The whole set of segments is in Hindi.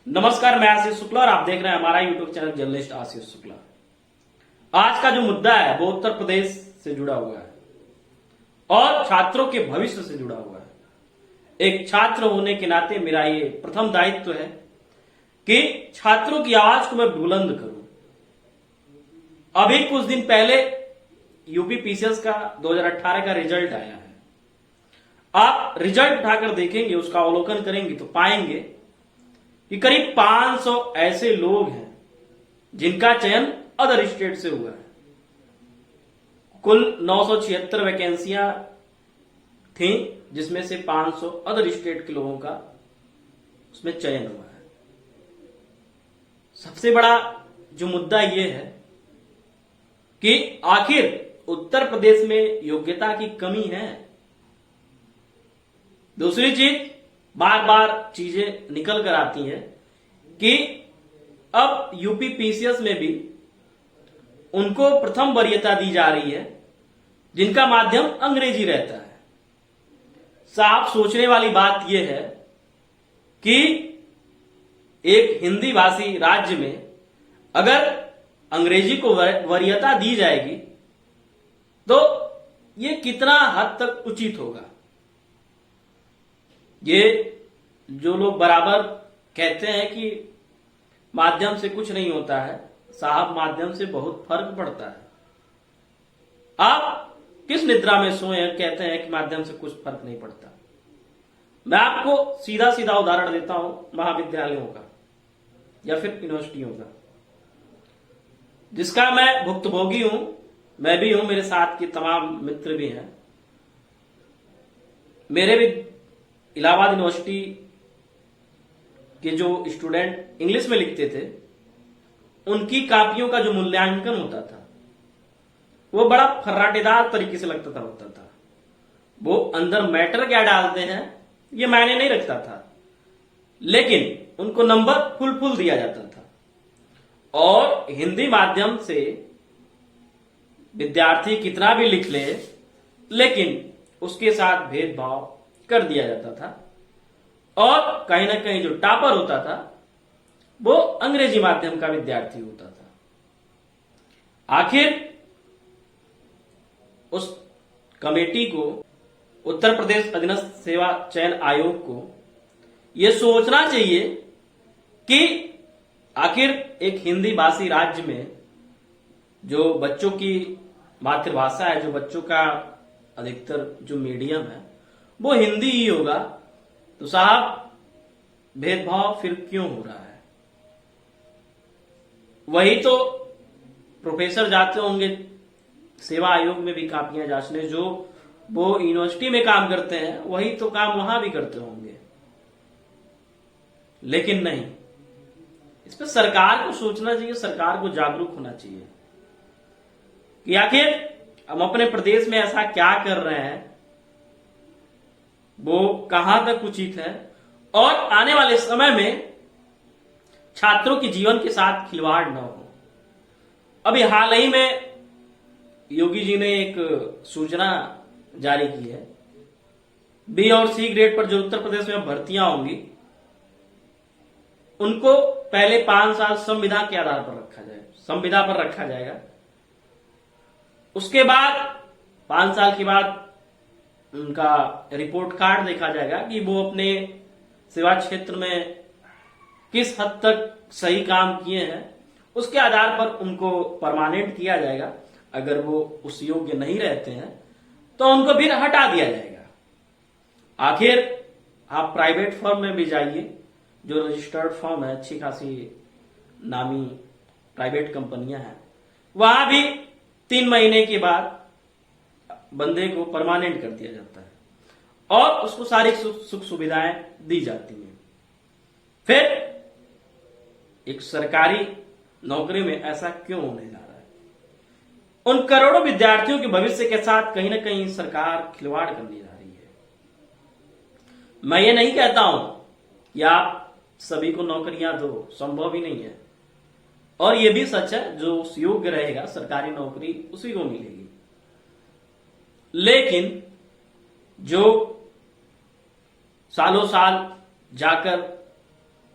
नमस्कार, मैं आशीष शुक्ला और आप देख रहे हैं हमारा YouTube channel journalist Ashish Shukla. आज का जो मुद्दा है वो उत्तर प्रदेश से जुड़ा हुआ है और छात्रों के भविष्य से जुड़ा हुआ है। एक छात्र होने के नाते मेरा ये प्रथम दायित्व है कि छात्रों की आवाज को मैं बुलंद करूं। अभी कुछ दिन पहले यूपी पीसीएस का 2018 का रिजल्ट आया है। आप रिजल्ट उठाकर देखेंगे, उसका अवलोकन करेंगे तो पाएंगे कि करीब 500 ऐसे लोग हैं जिनका चयन अदर स्टेट से हुआ है। कुल 976 वैकेंसियां थी, जिसमें से 500 अदर स्टेट के लोगों का उसमें चयन हुआ है। सबसे बड़ा जो मुद्दा यह है कि आखिर उत्तर प्रदेश में योग्यता की कमी है। दूसरी चीज, बार बार चीजें निकल कर आती हैं कि अब यूपी पीसीएस में भी उनको प्रथम वरीयता दी जा रही है जिनका माध्यम अंग्रेजी रहता है। साफ सोचने वाली बात यह है कि एक हिंदी भाषी राज्य में अगर अंग्रेजी को वरीयता दी जाएगी तो यह कितना हद तक उचित होगा। ये जो लोग बराबर कहते हैं कि माध्यम से कुछ नहीं होता है, साहब माध्यम से बहुत फर्क पड़ता है। आप किस निद्रा में सोए हैं कहते हैं कि माध्यम से कुछ फर्क नहीं पड़ता। मैं आपको सीधा सीधा उदाहरण देता हूं महाविद्यालयों का या फिर यूनिवर्सिटियों का, जिसका मैं भुक्तभोगी हूं। मैं भी हूं, मेरे साथ के तमाम मित्र भी हैं। मेरे भी इलाहाबाद यूनिवर्सिटी के जो स्टूडेंट इंग्लिश में लिखते थे, उनकी कापियों का जो मूल्यांकन होता था वो बड़ा फर्राटेदार तरीके से होता था। वो अंदर मैटर क्या डालते हैं ये मायने नहीं रखता था, लेकिन उनको नंबर फुल दिया जाता था। और हिंदी माध्यम से विद्यार्थी कितना भी लिख ले, लेकिन उसके साथ भेदभाव कर दिया जाता था। और कहीं ना कहीं जो टॉपर होता था वो अंग्रेजी माध्यम का विद्यार्थी होता था। आखिर उस कमेटी को, उत्तर प्रदेश अधीनस्थ सेवा चयन आयोग को यह सोचना चाहिए कि आखिर एक हिंदी भाषी राज्य में जो बच्चों की मातृभाषा है, जो बच्चों का अधिकतर जो मीडियम है वो हिंदी ही होगा, तो साहब भेदभाव फिर क्यों हो रहा है? वही तो प्रोफेसर जाते होंगे सेवा आयोग में भी कापियां जांचने, जो वो यूनिवर्सिटी में काम करते हैं वही तो काम वहां भी करते होंगे। लेकिन नहीं, इस पर सरकार को सोचना चाहिए, सरकार को जागरूक होना चाहिए कि आखिर हम अपने प्रदेश में ऐसा क्या कर रहे हैं, वो कहां तक उचित है और आने वाले समय में छात्रों के जीवन के साथ खिलवाड़ न हो। अभी हाल ही में योगी जी ने एक सूचना जारी की है, बी और सी ग्रेड पर जो उत्तर प्रदेश में भर्तियां होंगी उनको पहले 5 साल संविदा के आधार पर रखा जाएगा, संविदा पर रखा जाएगा। उसके बाद 5 साल के बाद उनका रिपोर्ट कार्ड देखा जाएगा कि वो अपने सेवा क्षेत्र में किस हद तक सही काम किए हैं। उसके आधार पर उनको परमानेंट किया जाएगा। अगर वो उस योग्य नहीं रहते हैं तो उनको फिर हटा दिया जाएगा। आखिर आप प्राइवेट फर्म में भी जाइए, जो रजिस्टर्ड फर्म है, अच्छी खासी नामी प्राइवेट कंपनियां हैं, वहां भी 3 महीने के बाद बंदे को परमानेंट कर दिया जाता है और उसको सारी सुख सुविधाएं दी जाती हैं। फिर एक सरकारी नौकरी में ऐसा क्यों होने जा रहा है? उन करोड़ों विद्यार्थियों के भविष्य के साथ कहीं ना कहीं सरकार खिलवाड़ करने जा रही है। मैं ये नहीं कहता हूं कि आप सभी को नौकरियां दो, संभव ही नहीं है। और यह भी सच है, जो योग्य रहेगा सरकारी नौकरी उसी को मिलेगी। लेकिन जो सालों साल जाकर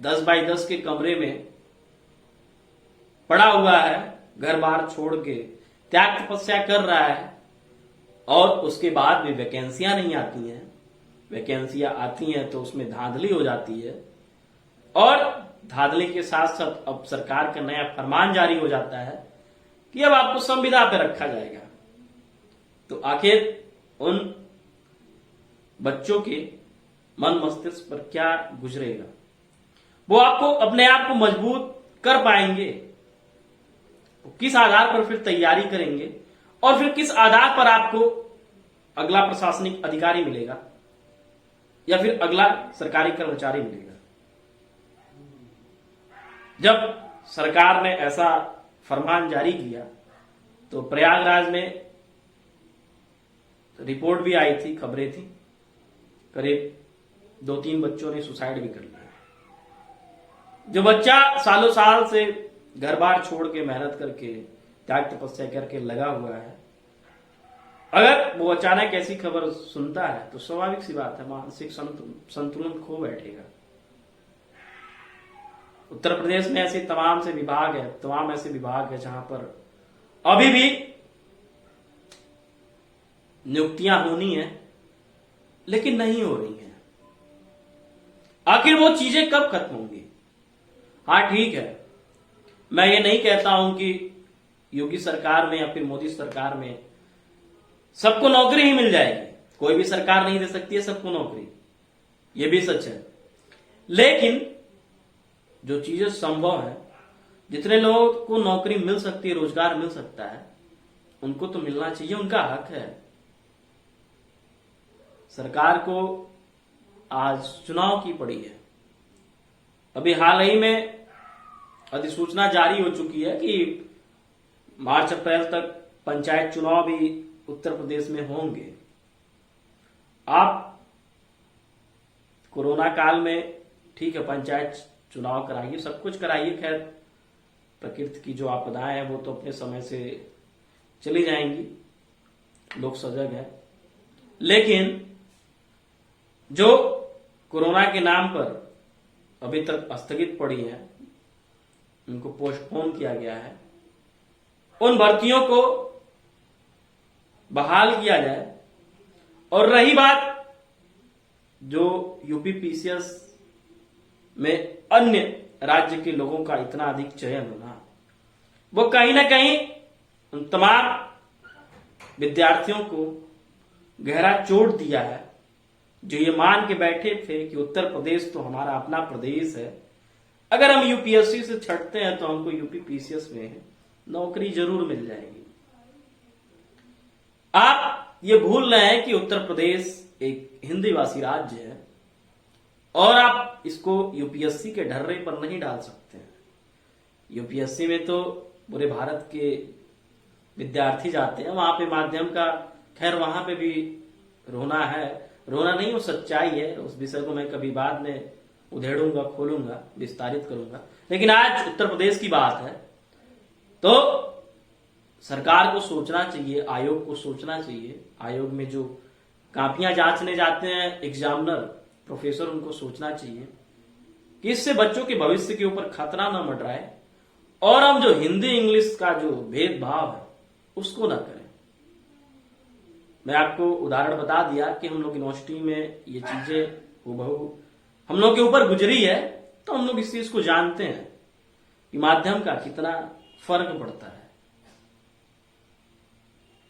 10 बाई 10 के कमरे में पड़ा हुआ है, घर बार छोड़ के त्याग तपस्या कर रहा है, और उसके बाद भी वैकेंसियां नहीं आती हैं। वैकेंसियां आती हैं तो उसमें धांधली हो जाती है, और धांधली के साथ साथ अब सरकार का नया फरमान जारी हो जाता है कि अब आपको संविदा पे रखा जाएगा। तो आखिर उन बच्चों के मन मस्तिष्क पर क्या गुजरेगा? वो आपको अपने आप को मजबूत कर पाएंगे? किस आधार पर फिर तैयारी करेंगे, और फिर किस आधार पर आपको अगला प्रशासनिक अधिकारी मिलेगा या फिर अगला सरकारी कर्मचारी मिलेगा? जब सरकार ने ऐसा फरमान जारी किया तो प्रयागराज में रिपोर्ट भी आई थी, खबरें थी, करीब 2-3 बच्चों ने सुसाइड भी कर लिया। जो बच्चा सालों साल से घर बार छोड़ के मेहनत करके त्याग तपस्या करके लगा हुआ है, अगर वो अचानक ऐसी खबर सुनता है तो स्वाभाविक सी बात है, मानसिक संतुलन खो बैठेगा। उत्तर प्रदेश में ऐसे तमाम ऐसे विभाग है जहां पर अभी भी नियुक्तियां होनी है लेकिन नहीं हो रही हैं। आखिर वो चीजें कब खत्म होंगी? हाँ ठीक है, मैं ये नहीं कहता हूं कि योगी सरकार में या फिर मोदी सरकार में सबको नौकरी ही मिल जाएगी। कोई भी सरकार नहीं दे सकती है सबको नौकरी, ये भी सच है। लेकिन जो चीजें संभव है, जितने लोगों को नौकरी मिल सकती है, रोजगार मिल सकता है, उनको तो मिलना चाहिए, उनका हक है। सरकार को आज चुनाव की पड़ी है। अभी हाल ही में अधिसूचना जारी हो चुकी है कि मार्च अप्रैल तक पंचायत चुनाव भी उत्तर प्रदेश में होंगे। आप कोरोना काल में ठीक है पंचायत चुनाव कराइए, सब कुछ कराइए, खैर प्रकृति की जो आपदाएं हैं वो तो अपने समय से चली जाएंगी, लोग सजग हैं। लेकिन जो कोरोना के नाम पर अभी तक स्थगित पड़ी हैं, उनको पोस्टपोन किया गया है, उन भर्तियों को बहाल किया जाए। और रही बात जो यूपी पीसीएस में अन्य राज्य के लोगों का इतना अधिक चयन होना, वो कहीं ना कहीं उन तमाम विद्यार्थियों को गहरा चोट दिया है, जो ये मान के बैठे थे कि उत्तर प्रदेश तो हमारा अपना प्रदेश है, अगर हम यूपीएससी से छटते हैं तो हमको यूपी पीसीएस में नौकरी जरूर मिल जाएगी। आप ये भूल रहे हैं कि उत्तर प्रदेश एक हिंदी भाषी राज्य है और आप इसको यूपीएससी के ढर्रे पर नहीं डाल सकते हैं। यूपीएससी में तो पूरे भारत के विद्यार्थी जाते हैं, वहां पे माध्यम का, खैर वहां पे भी रोना है, रोना नहीं वो सच्चाई है। उस विषय को मैं कभी बाद में उधेड़ूंगा, खोलूंगा, विस्तारित करूंगा। लेकिन आज उत्तर प्रदेश की बात है तो सरकार को सोचना चाहिए, आयोग को सोचना चाहिए, आयोग में जो कापियां जांचने जाते हैं एग्जामिनर प्रोफेसर, उनको सोचना चाहिए कि इससे बच्चों के भविष्य के ऊपर खतरा न मंडराए और हम जो हिंदी इंग्लिश का जो भेदभाव है उसको ना करें। मैं आपको उदाहरण बता दिया कि हम लोग यूनिवर्सिटी में ये चीजें हूबहू हम लोग के ऊपर गुजरी है, तो हम लोग इस चीज को जानते हैं कि माध्यम का कितना फर्क पड़ता है।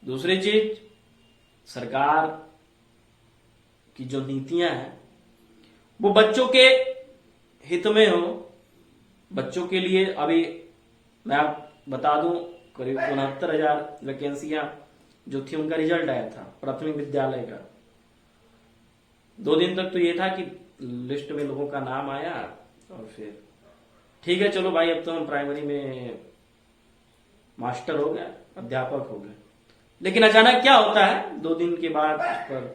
दूसरी चीज, सरकार की जो नीतियां हैं वो बच्चों के हित में हो, बच्चों के लिए। अभी मैं आप बता दूं करीब 69,000 वैकेंसियां जो थी, उनका रिजल्ट आया था प्राथमिक विद्यालय का। 2 दिन तक तो ये था कि लिस्ट में लोगों का नाम आया और फिर ठीक है चलो भाई अब तो हम प्राइमरी में मास्टर हो गए, अध्यापक हो गए। लेकिन अचानक क्या होता है, 2 दिन के बाद उस पर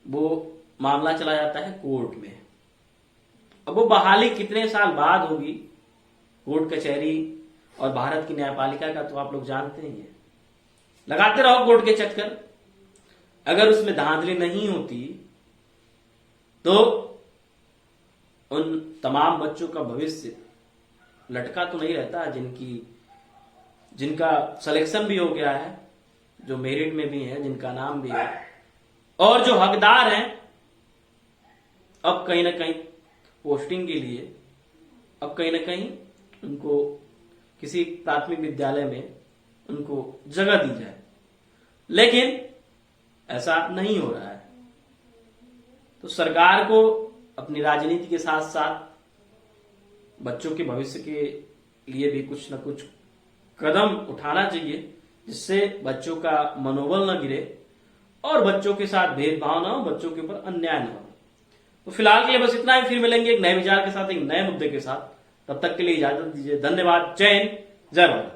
वो मामला चला जाता है कोर्ट में। अब वो बहाली कितने साल बाद होगी, कोर्ट कचहरी और भारत की न्यायपालिका का तो आप लोग जानते ही हैं। लगाते रहो कोर्ट के चक्कर, अगर उसमें धांधली नहीं होती तो उन तमाम बच्चों का भविष्य लटका तो नहीं रहता, जिनका सिलेक्शन भी हो गया है, जो मेरिट में भी है, जिनका नाम भी है, और जो हकदार हैं, अब कहीं ना कहीं पोस्टिंग के लिए अब कहीं ना कहीं उनको किसी प्राथमिक विद्यालय में उनको जगह दी जाए, लेकिन ऐसा नहीं हो रहा है। तो सरकार को अपनी राजनीति के साथ साथ बच्चों के भविष्य के लिए भी कुछ न कुछ कदम उठाना चाहिए, जिससे बच्चों का मनोबल न गिरे और बच्चों के साथ भेदभाव न हो, बच्चों के ऊपर अन्याय न हो। तो फिलहाल के लिए बस इतना ही, फिर मिलेंगे एक नए विचार के साथ, एक नए मुद्दे के साथ। तब तक के लिए इजाजत दीजिए। धन्यवाद। जय हिंद, जय भारत।